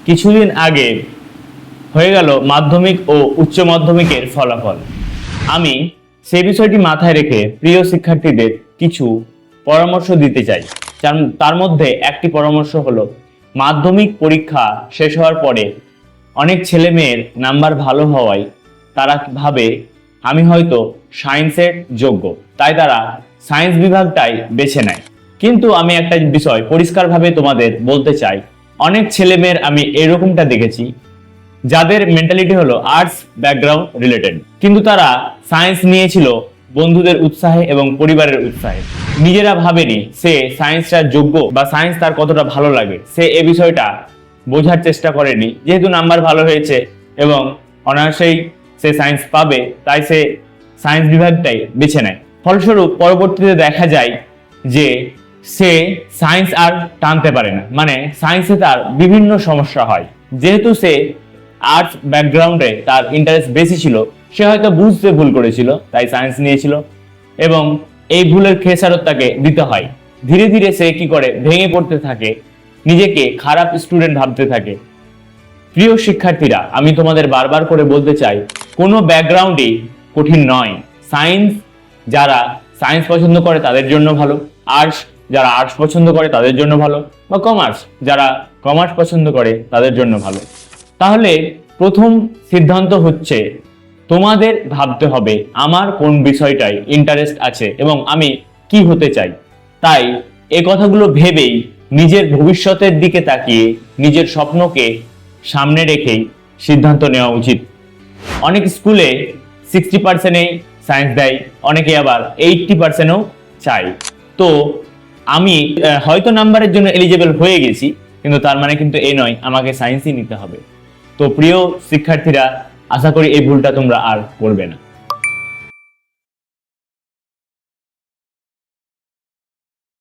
কিছুদিন আগে হয়ে গেল মাধ্যমিক ও উচ্চ মাধ্যমিকের ফলাফল। আমি সেই বিষয়টি মাথায় রেখে প্রিয় শিক্ষার্থীদের কিছু পরামর্শ দিতে চাই। তার মধ্যে একটি পরামর্শ হলো, মাধ্যমিক পরীক্ষা শেষ হওয়ার পরে অনেক ছেলে মেয়ের নাম্বার ভালো হওয়ায় তারা ভাবে আমি হয়তো সায়েন্সের যোগ্য, তাই তারা সায়েন্স বিভাগটাই বেছে নেয়। কিন্তু আমি একটা বিষয় পরিষ্কারভাবে তোমাদের বলতে চাই, অনেক ছেলে মেয়ের আমি এরকমটা দেখেছি যাদের মেন্টালিটি হলো আর্টস ব্যাকগ্রাউন্ড রিলেটেড, কিন্তু তারা সায়েন্স নিয়েছিল বন্ধুদের উৎসাহে এবং পরিবারের উৎসাহে। নিজেরা ভাবেনি সে সায়েন্সটা যোগ্য বা সায়েন্স তার কতটা ভালো লাগে, সে এ বিষয়টা বোঝার চেষ্টা করেনি। যেহেতু নাম্বার ভালো হয়েছে এবং অনায়াসেই সে সায়েন্স পাবে, তাই সে সায়েন্স বিভাগটাই বেছে নেয়। ফলস্বরূপ পরবর্তীতে দেখা যায় যে সে সায়েন্স আর টানতে পারে না, মানে সায়েন্সে তার বিভিন্ন সমস্যা হয়। যেহেতু সে আর্টস ব্যাকগ্রাউন্ডে তার ইন্টারেস্ট বেশি ছিল, সে হয়তো বুঝতে ভুল করেছিল, তাই সায়েন্স নিয়েছিল এবং এই ভুলের খেসারত তাকে দিতে হয়। ধীরে ধীরে সে কি করে, ভেঙে পড়তে থাকে, নিজেকে খারাপ স্টুডেন্ট ভাবতে থাকে। প্রিয় শিক্ষার্থীরা, আমি তোমাদের বারবার করে বলতে চাই, কোনো ব্যাকগ্রাউন্ডই কঠিন নয়। সায়েন্স যারা সায়েন্স পছন্দ করে তাদের জন্য ভালো, আর্টস যারা আর্টস পছন্দ করে তাদের জন্য ভালো, বা কমার্স যারা কমার্স পছন্দ করে তাদের জন্য ভালো। তাহলে প্রথম সিদ্ধান্ত হচ্ছে তোমাদের ভাবতে হবে আমার কোন বিষয়টায় ইন্টারেস্ট আছে এবং আমি কি হতে চাই। তাই এই কথাগুলো ভেবেই নিজের ভবিষ্যতের দিকে তাকিয়ে নিজের স্বপ্নকে সামনে রেখেই সিদ্ধান্ত নেওয়া উচিত। অনেক স্কুলে 60%-এই সায়েন্স দেয়, অনেকে আবার 80%ও চায়। তো আমি হয়তো নাম্বারের জন্য এলিজিবল হয়ে গেছি, কিন্তু তার মানে কিন্তু এই নয় আমাকে সায়েন্সই নিতে হবে। তো প্রিয় শিক্ষার্থীরা, আশা করি এই ভুলটা তোমরা আর করবে না।